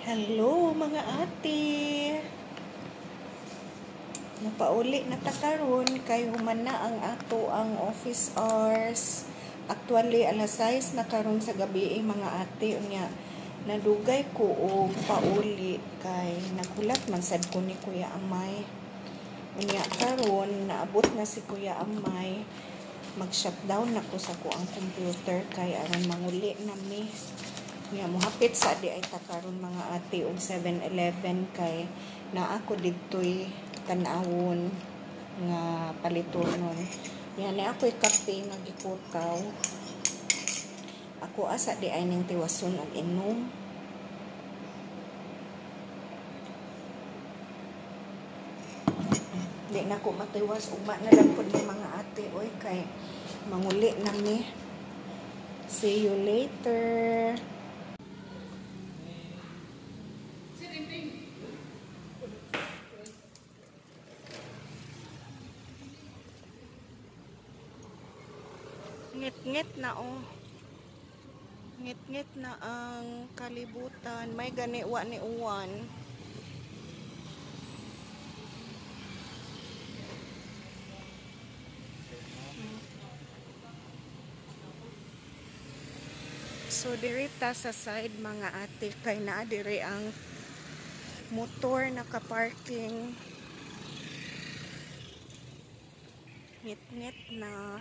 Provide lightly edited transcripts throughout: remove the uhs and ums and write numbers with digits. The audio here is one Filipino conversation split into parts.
Hello mga ate. Napauli na ta karon kay human na ang ato ang office hours. Actually alas 6 na karon sa gabi mga ate unya. Nadugay ko og pauli kay nagulat man sad ko ni Kuya Amay. Unya karon naabot na si Kuya Amay. Mag-shutdown na ko sa ko ang computer kay aron manguli na mi. Nga mohapit sa di ay takaron mga ate og 7-Eleven kay naa ko didtoy tan-awon nga palitonon. Yan na ako'y kape nga gikutaw. Ako asa di ay ning tiwason og inom. Di na ko matiwas ugma na lang pud ni mga ate oy kay manguli na mi. See you later. Ngit-ngit na oh. Ngit-ngit na ang kalibutan. May ganiwa ni uwan. So dirita sa side mga ate kay naa dire ang motor naka-parking. Ngit-ngit na.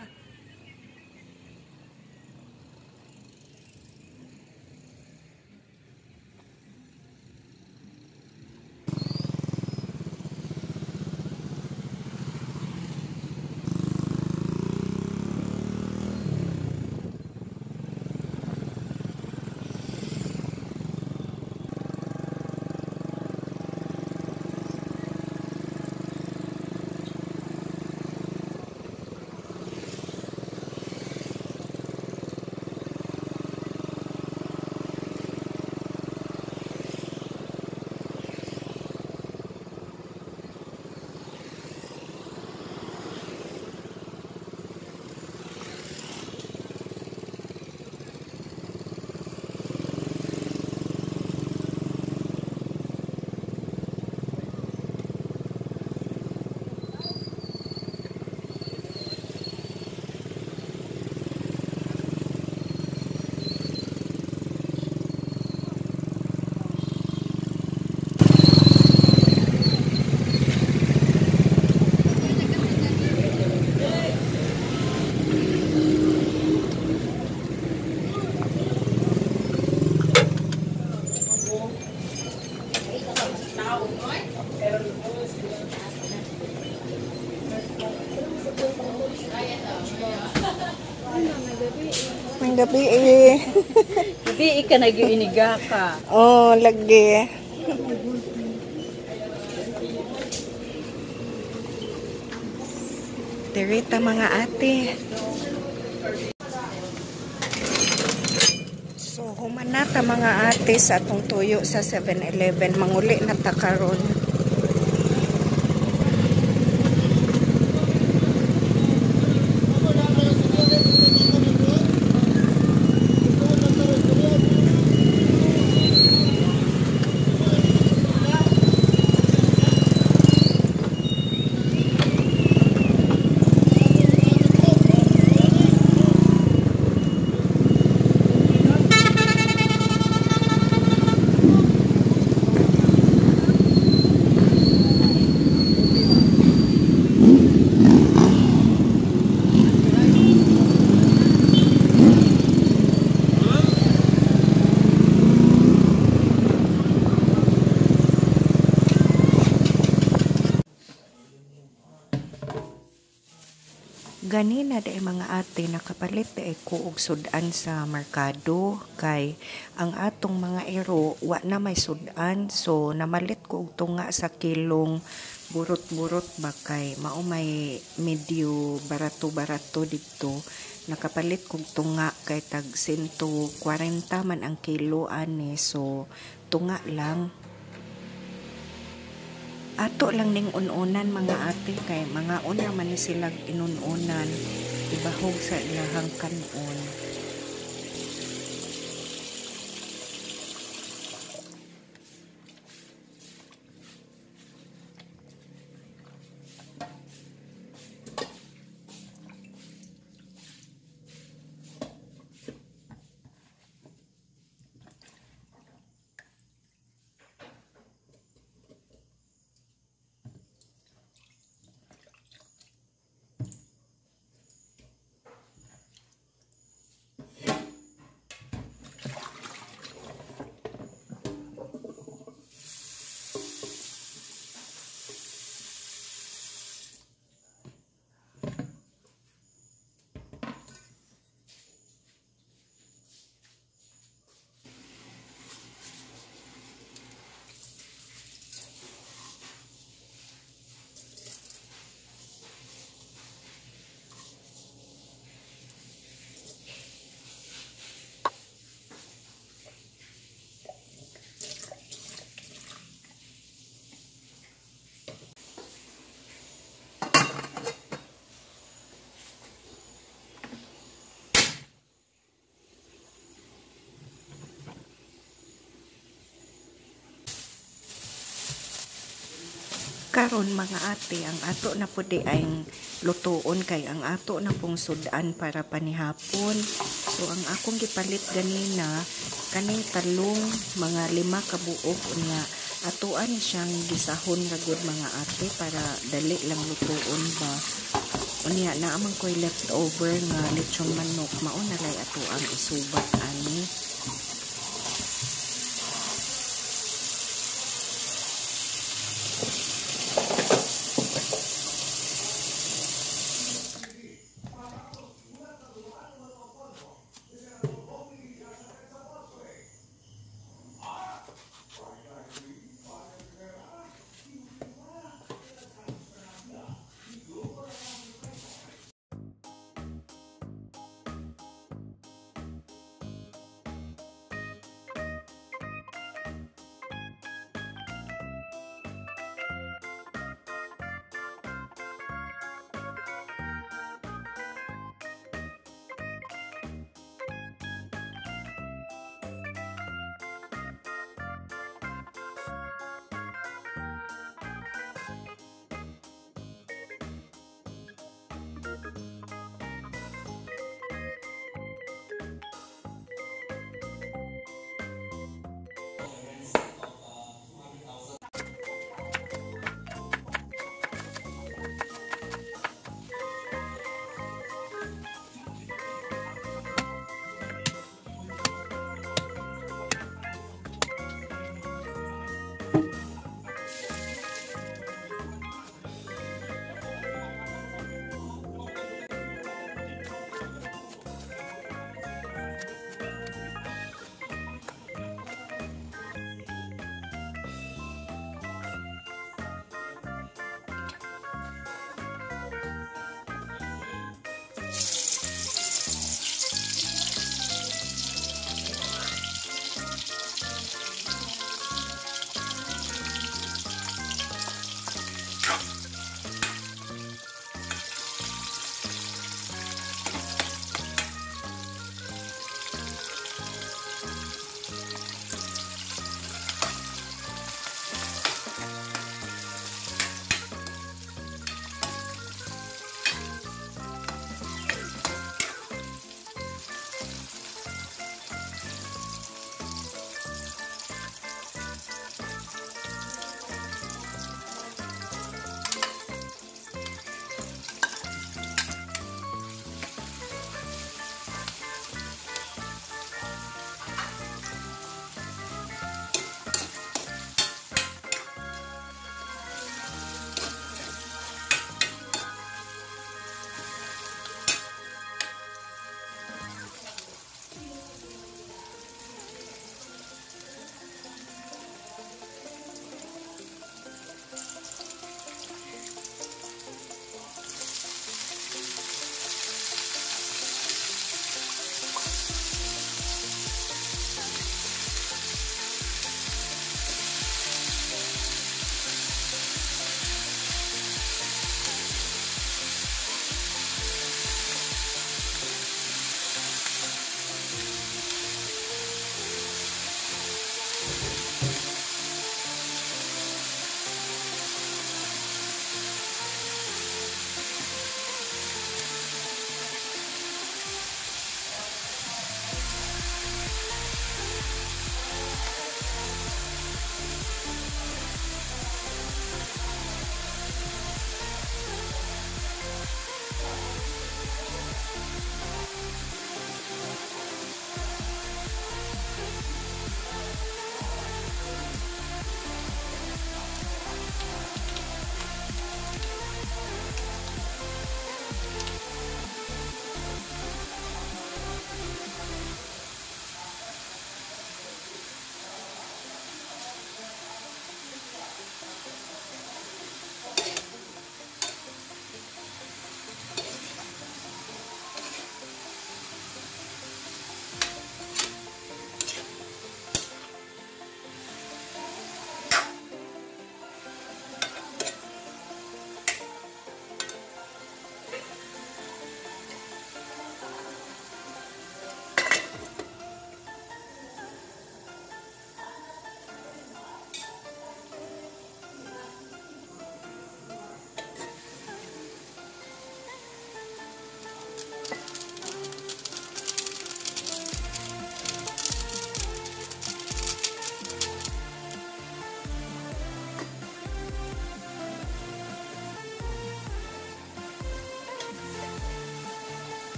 Ang gabi eh. Gabi ka nag-iiniga ka. Oh, lagi. Dirita mga ate. So, human na ta mga ate sa atong tuyo sa 7-Eleven. Manguli na ta karon. Ganina day mga ate nakapalit day ko og sudan sa merkado kay ang atong mga ero wa na may sudan so namalit ko og tunga sa kilong burot-burot ba kay mao may medyo barato-barato dito nakapalit kog tunga kay tag 140 man ang kilo ani so tunga lang. Ato lang ning ununan mga ate kay mga una man ni sila inununan ibahog sa ilahang kanon. Karon mga ate, ang ato na pudi ay lutuon kay ang ato na pong sudan para panihapon. So ang akong gipalit ganina kaning talong mga 5 ka buok unya atuan siyang gisahon ra gud mga ate para dali lang lutuon ba. Unya naamang ko'y leftover nga lechong manok mao na lay ato ang isubat ani.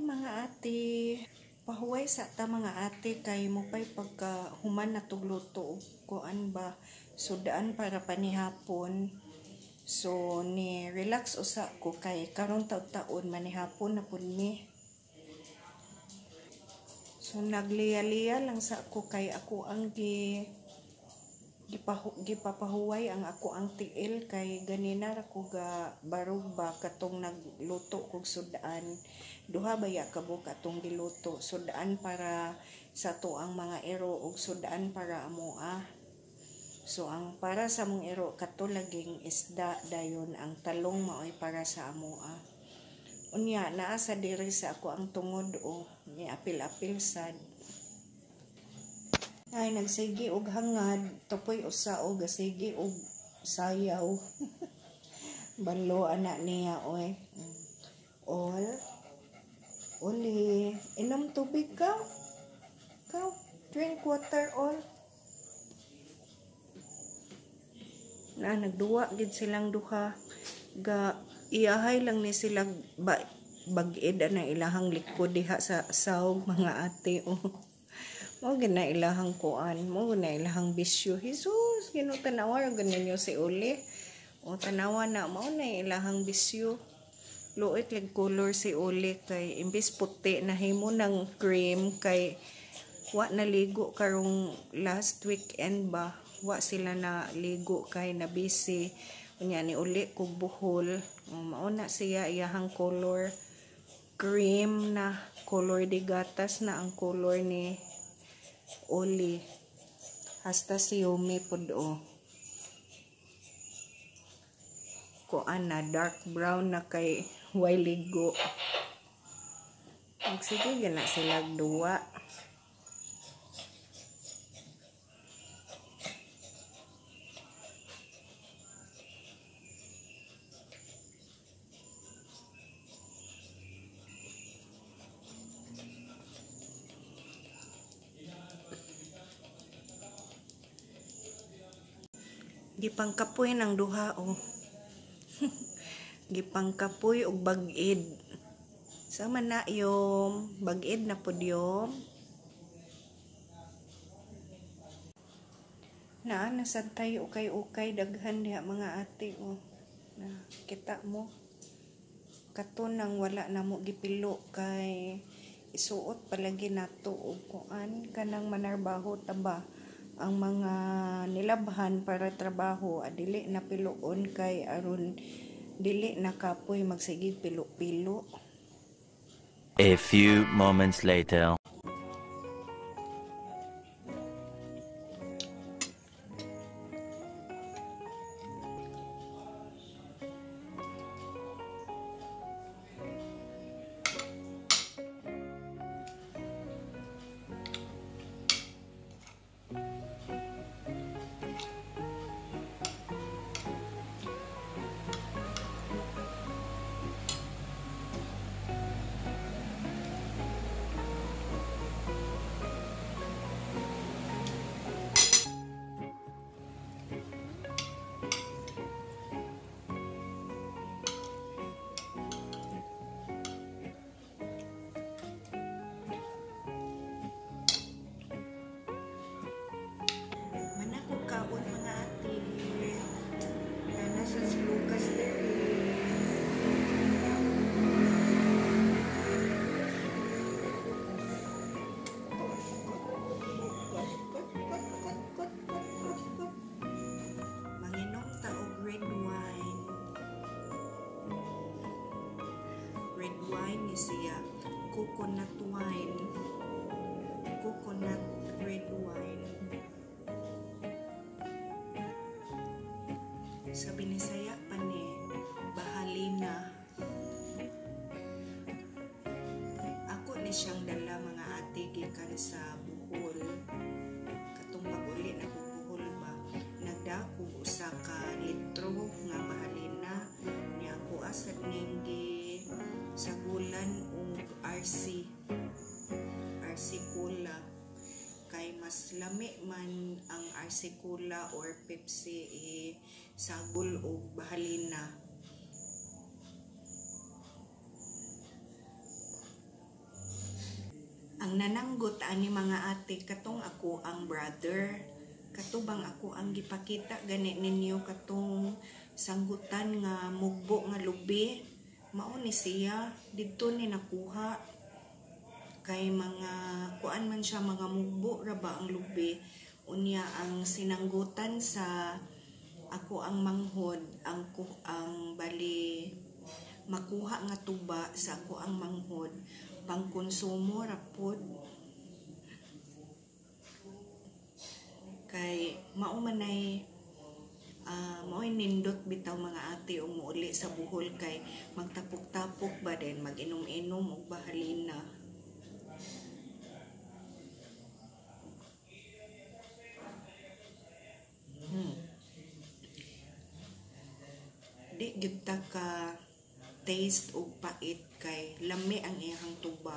mga ate, pahuway sa ta mga ate kay mo pay pagka human na tugluto kuan ba sudaan para panihapon. So ni relax usa ko kay karong taon manihapon na pud ni. So nagliya-liya lang sa ako kay ako ang gipapahuway ang ako ang tiil kay ganina ra ko ga barog ba katong nagluto kog sudaan. Duha baya kabuk atong giluto, sudaan para sa to ang mga ero ug sudaan para amoa. So ang para sa mong ero kato laging isda dayon, ang talong maoy para sa amoa. Unya naa sa diri sa ako ang tungod o ni apil-apil sad. Ay nagsigi og hangad, tupoy usa og gasigi og sayaw. Balo ana niya oy. Oli, inom tubig ka? Drink water all. Na nagduwa gid silang duha. Ga iyahay lang ni sila bag-ed na ilahang likod diha sa sawg mga ate. Mo gina ilahang kuan, mo gina ilahang bisyo. Jesus, ginutanawa ra ganinyo si Uli. O tanawa na mao na ilahang bisyo. Luit lig color si Uli kay imbis puti na himo ng cream kay wa naligo karong last weekend ba. Wa sila na ligo kay na busy. Unya ni Uli kog buhol. Mao na siya iyahang color cream na color de gatas na ang color ni Oli. Hasta si Yumi pud o. Kuan na dark brown na kay way ligo. Sige gina sila duwa. Gipangkapoy ng duha o. Gipangkapoy og bag-id. Sama na yung bag-id na pud yom. Nasantay ukay-ukay daghan diha mga ate o. Na kita mo. Katon nang wala na mo gipilo kay isuot palagi nato og kuan kanang manarbaho taba. Ang mga nilabhan para trabaho adili na piloon kay aron dili na kapoy magsige pilo-pilo. A few moments later. Wine ni siya coconut wine, coconut red wine. Sa Binisaya pa ni bahalina. Ako ni siyang dala mga ate gikan sa Bohol. Katong mag-uli na Bohol ba, nagdako usa ka litro nga bahalina ni ako asad ninggi sa gulan og RC Cola kay mas lami man ang RC Cola or Pepsi sagol og bahalina. Ang nananggot ani mga ate katong ako ang brother. Katubang ako ang gipakita gani ninyo katong sanggutan nga mugbo nga lubi. Mao ni siya didto ni nakuha. Kay mga kuan man siya mga mugbo ra ba ang lubi. Unya ang sinanggutan sa ako ang manghod ang bali makuha nga tuba sa ako ang manghod pangkonsumo rapod kay maumanay mao'y nindot bitaw mga ate og muuli sa buhol kay magtapok-tapok ba din mag-inom-inom og bahalina. Di gyud ta ka taste og pait kay lami ang iyang tuba